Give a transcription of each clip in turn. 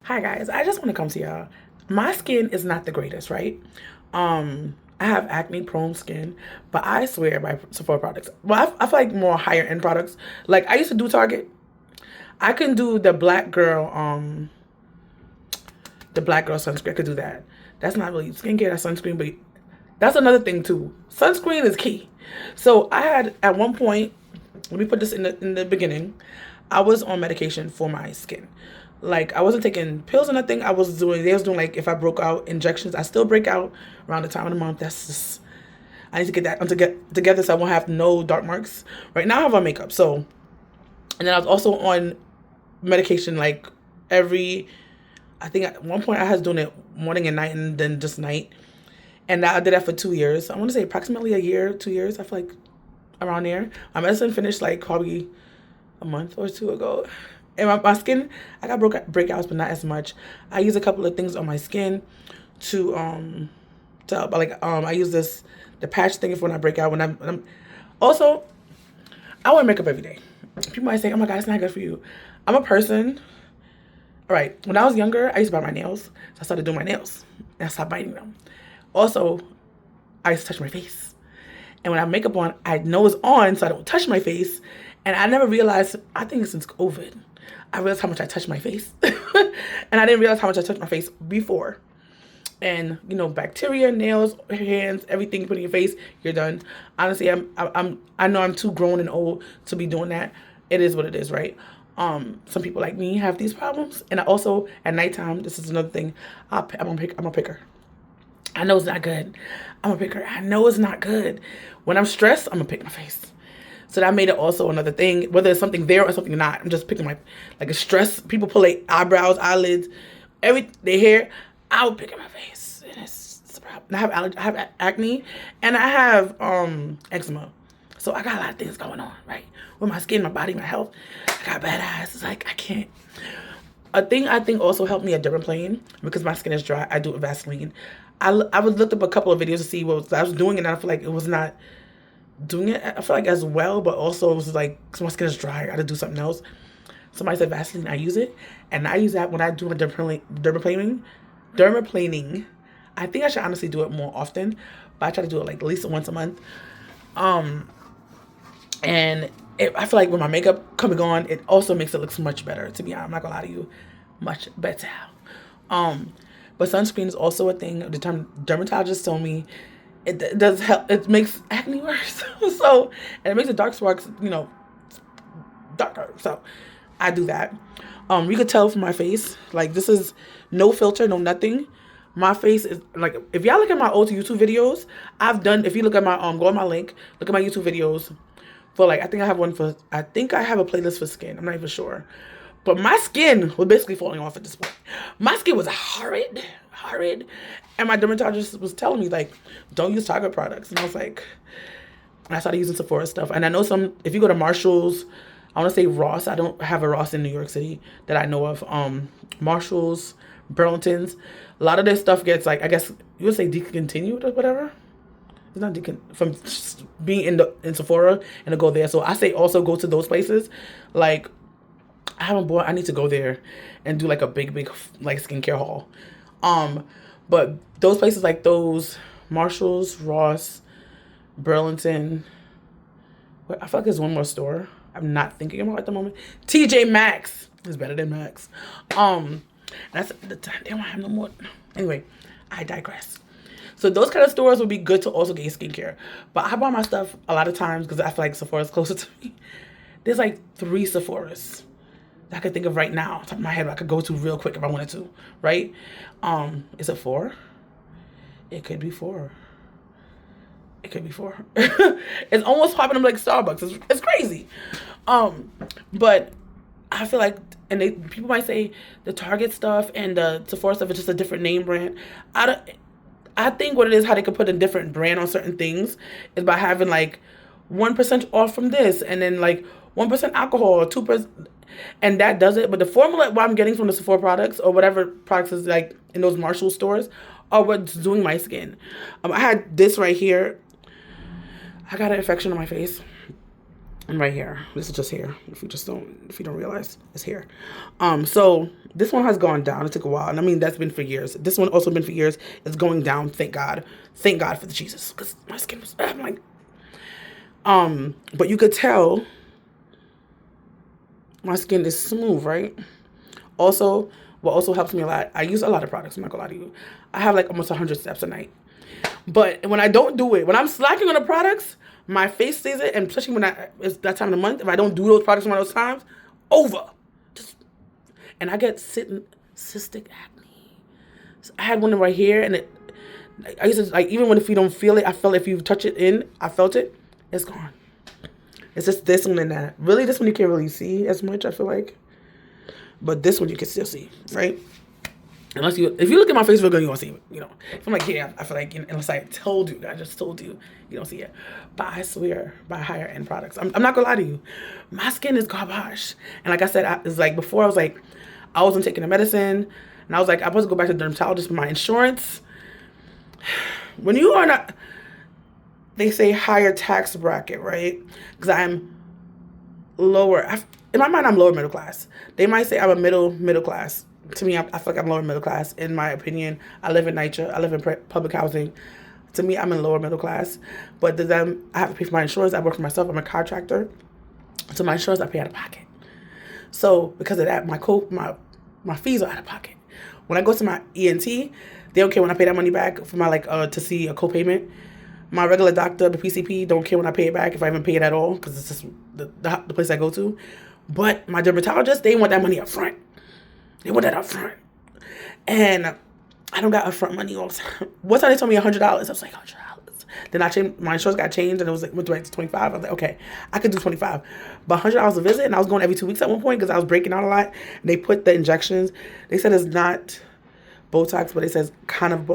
Hi guys, I just want to come to y'all. My skin is not the greatest, right? I have acne prone skin, but I swear by Sephora products. Well, I feel like more higher end products. Like I used to do Target. I can do the black girl sunscreen. I could do that. That's not really skincare, that's sunscreen, but that's another thing too. Sunscreen is key. So I had at one point, let me put this in the beginning, I was on medication for my skin. Like I wasn't taking pills or nothing. They was doing like if I broke out injections. I still break out around the time of the month. That's just I need to get that together so I won't have no dark marks. Right now I have on makeup. So and then I was also on medication like I think at one point I was doing it morning and night and then just night. And I did that for 2 years. I want to say approximately a year, 2 years. I feel like around there. My medicine finished like probably a month or two ago. And my skin, I got breakouts, but not as much. I use a couple of things on my skin to help. Like I use the patch thing for when I break out. When I'm also, I wear makeup every day. People might say, "Oh my God, it's not good for you." I'm a person. All right. When I was younger, I used to bite my nails, so I started doing my nails and I stopped biting them. Also, I used to touch my face. And when I have makeup on, I know it's on so I don't touch my face. And I never realized, I think since COVID, I realized how much I touch my face. And I didn't realize how much I touched my face before. And, you know, bacteria, nails, hands, everything you put in your face, you're done. Honestly, I know I'm too grown and old to be doing that. It is what it is, right? Some people like me have these problems. And I also, at nighttime, this is another thing, I'm a picker. I know it's not good. I'm a picker. I know it's not good. When I'm stressed, I'm gonna pick my face. So that made it also another thing, whether it's something there or something not. I'm just picking like a stress. People pull their eyebrows, eyelids, their hair. I'll pick at my face. And it's a problem. I have acne, and I have eczema. So I got a lot of things going on, right? With my skin, my body, my health. I got bad eyes. It's like I can't. A thing I think also helped me at dermaplaning, because my skin is dry, I do a Vaseline. I was looked up a couple of videos to see what I was doing, and I feel like it was not doing it, I feel like, as well, but also it was like, so my skin is dry, I gotta do something else. Somebody said Vaseline, I use it, and I use that when I do a dermaplaning. I think I should honestly do it more often, but I try to do it like at least once a month. And I feel like with my makeup coming on, it also makes it look much better, to be honest. I'm not gonna lie to you, much better. But sunscreen is also a thing. The dermatologist told me it does help. It makes acne worse. So, and it makes the dark spots, you know, darker. So I do that. You could tell from my face, like this is no filter, no nothing. My face is like, if y'all look at my old YouTube videos, if you look at my, go on my link, look at my YouTube videos for like, I think I have a playlist for skin. I'm not even sure. But my skin was basically falling off at this point. My skin was horrid. And my dermatologist was telling me, like, don't use Target products. And I was like, and I started using Sephora stuff. And I know if you go to Marshall's, I want to say Ross. I don't have a Ross in New York City that I know of. Marshall's, Burlington's. A lot of their stuff gets, like, I guess you would say discontinued or whatever. It's not from being in Sephora and to go there. So I say also go to those places. Like, I need to go there and do like a big like skincare haul. But those places like those, Marshalls, Ross, Burlington, I feel like there's one more store I'm not thinking about at the moment. TJ Maxx is better than Max. That's the time. They don't have no more. Anyway, I digress. So those kind of stores would be good to also get your skincare. But I buy my stuff a lot of times because I feel like Sephora's closer to me. There's like 3 Sephoras that I could think of right now, top of my head, I could go to real quick if I wanted to, right? Is it 4? It could be 4. It could be 4. It's almost popping up like Starbucks. It's crazy. But I feel like, and people might say the Target stuff and the Sephora stuff is just a different name brand. I think what it is, how they could put a different brand on certain things is by having like 1% off from this, and then like 1% alcohol, 2%. And that does it. But the formula what I'm getting from the Sephora products or whatever products is like in those Marshall stores are what's doing my skin. I had this right here. I got an infection on my face. And right here, this is just here. If you don't realize, it's here. So this one has gone down. It took a while, and I mean that's been for years. This one also been for years. It's going down. Thank God for the Jesus, because my skin was. I'm like, but you could tell my skin is smooth, right? Also, what also helps me a lot, I use a lot of products, I'm not gonna lie to you. I have like almost 100 steps a night. But when I don't do it, when I'm slacking on the products, my face stays it, and especially when it's that time of the month, if I don't do those products one of those times, over. And I get cystic acne. So I had one right here, and I used to, like, even if you don't feel it, I felt if you touch it in, I felt it, it's gone. It's just this one and that. Really, this one you can't really see as much, I feel like. But this one you can still see, right? If you look at my face real good, you won't see it. You know, if I'm like, yeah, I feel like, unless I told you, I just told you, you don't see it. But I swear, by higher end products, I'm not gonna lie to you, my skin is garbage. And like I said, it's like before, I wasn't taking the medicine, and I was like, I was supposed to go back to the dermatologist for my insurance. When you are not, they say higher tax bracket, right? Because I'm lower. In my mind, I'm lower middle class. They might say I'm a middle class. To me, I feel like I'm lower middle class. In my opinion, I live in NYCHA. I live in public housing. To me, I'm in lower middle class. But then I have to pay for my insurance. I work for myself. I'm a contractor. So my insurance, I pay out of pocket. So because of that, my fees are out of pocket. When I go to my ENT, they don't care when I pay that money back for my to see a copayment. My regular doctor, the PCP, don't care when I pay it back if I even pay it at all, because it's just the place I go to. But my dermatologist, they want that money up front. They want that up front. And I don't got upfront money all the time. One time they told me $100. I was like, $100. Then my insurance got changed, and it was like, went to 25. I was like, okay, I could do 25. But $100 a visit, and I was going every 2 weeks at one point because I was breaking out a lot. And they put the injections. They said it's not Botox, but it says kind of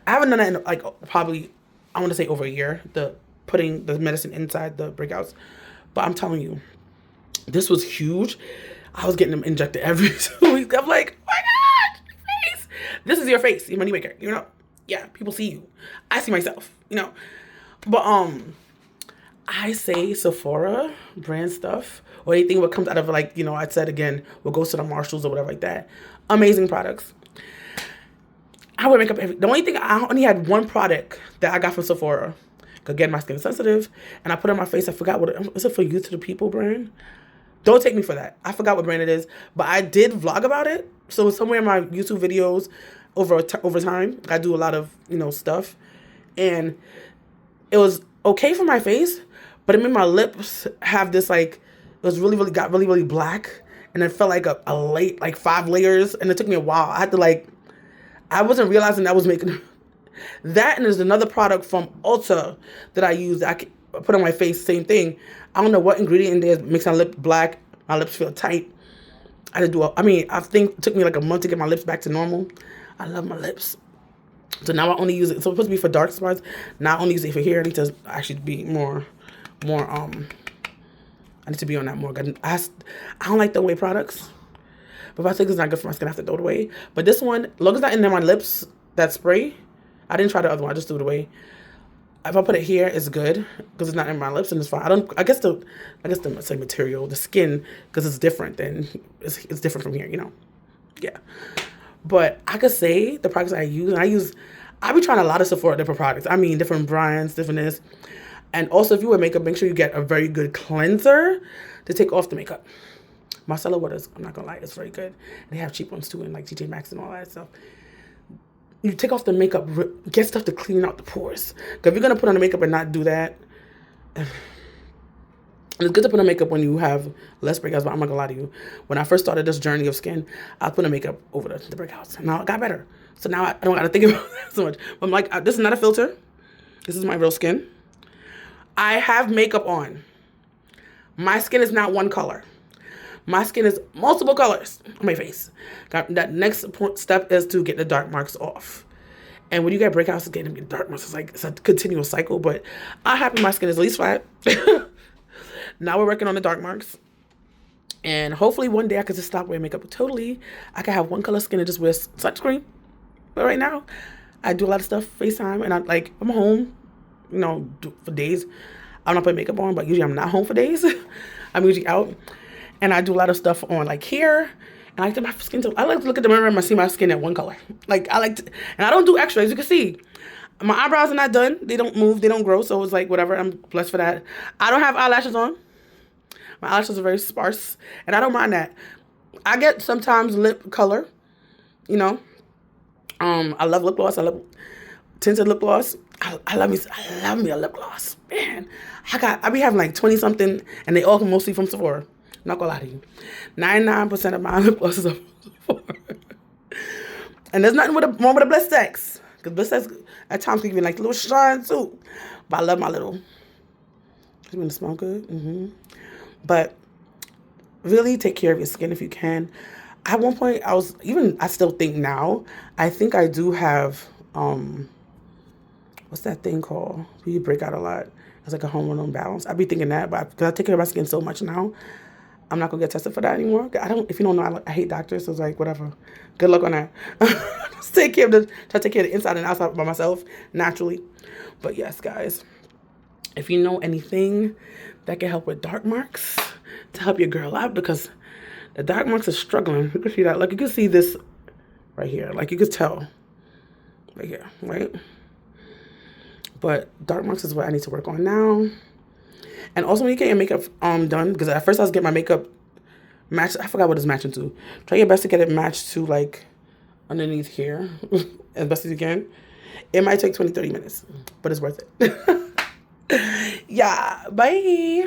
I haven't done that in like probably, I want to say over a year, putting the medicine inside the breakouts. But I'm telling you, this was huge. I was getting them injected every 2 weeks. I'm like, oh my God, my face. This is your face, your moneymaker, you know? Yeah, people see you. I see myself, you know? But I say Sephora brand stuff or anything what comes out of, like, you know, I said again, what goes to the Marshalls or whatever like that. Amazing products. I wear makeup I only had one product that I got from Sephora. Again, my skin is sensitive, and I put it on my face. I forgot is it for Youth to the People brand? Don't take me for that. I forgot what brand it is, but I did vlog about it. So somewhere in my YouTube videos over time, I do a lot of, you know, stuff, and it was okay for my face, but it made my lips have this, like, it was got really black, and it felt like a late, like 5 layers, and it took me a while. I had to, I wasn't realizing I was making that, and there's another product from Ulta that I use that I put on my face, same thing. I don't know what ingredient in there makes my lip black. My lips feel tight. I think it took me like a month to get my lips back to normal. I love my lips. So now I only use it. It's supposed to be for dark spots. Now I only use it for here. I need to actually be more, I need to be on that more. I don't like the way products. But if I think it's not good for my skin, I have to throw it away. But this one, as long as it's not in my lips, that spray, I didn't try the other one. I just threw it away. If I put it here, it's good because it's not in my lips and it's fine. I guess the material, the skin, because it's different it's different from here, you know. Yeah. But I could say the products I use, I be trying a lot of Sephora different products. I mean, different brands, different this. And also, if you wear makeup, make sure you get a very good cleanser to take off the makeup. Micellar waters, I'm not gonna lie, it's very good. They have cheap ones too, in like TJ Maxx and all that stuff. You take off the makeup, get stuff to clean out the pores. Because if you're going to put on the makeup and not do that, it's good to put on makeup when you have less breakouts, but I'm not going to lie to you. When I first started this journey of skin, I put on makeup over the breakouts. And now it got better. So now I don't got to think about that so much. But I'm like, this is not a filter. This is my real skin. I have makeup on. My skin is not one color. My skin is multiple colors on my face. That next step is to get the dark marks off. And when you get breakouts, it's getting dark marks. It's a continual cycle, but I'm happy my skin is at least flat. Now we're working on the dark marks. And hopefully one day I could just stop wearing makeup totally. I could have one color skin and just wear sunscreen. But right now, I do a lot of stuff, FaceTime, and I'm home, you know, for days. I'm not putting makeup on, but usually I'm not home for days. I'm usually out. And I do a lot of stuff on like here. And I like to my skin I like to look at the mirror and see my skin at one color. Like I like to, and I don't do extra, as you can see. My eyebrows are not done. They don't move, they don't grow, so it's like whatever. I'm blessed for that. I don't have eyelashes on. My eyelashes are very sparse. And I don't mind that. I get sometimes lip color, you know. I love lip gloss. I love tinted lip gloss. I love me a lip gloss. Man, I be having like 20 something and they all come mostly from Sephora. Not gonna lie to you. 99% of my lip glosses are from Sephora. And there's nothing wrong with a Bliss Sex. Because Bliss Sex at times can give you like a little shine too. But I love my little. It's gonna smell good. But really take care of your skin if you can. At one point, I still think now, I think I do have, what's that thing called? Where you break out a lot. It's like a hormonal imbalance. I be thinking that, but because I take care of my skin so much now, I'm not gonna get tested for that anymore. If you don't know, I hate doctors, so it's like, whatever. Good luck on that. Just try to take care of the inside and outside by myself, naturally. But yes, guys, if you know anything that can help with dark marks, to help your girl out, because the dark marks are struggling. You can see that. Like, you can see this right here. Like, you could tell right here, right? But dark marks is what I need to work on now. And also, when you get your makeup done, because at first I was getting my makeup matched. I forgot what it's matching to. Try your best to get it matched to, like, underneath here as best as you can. It might take 20, 30 minutes, but it's worth it. Yeah, bye.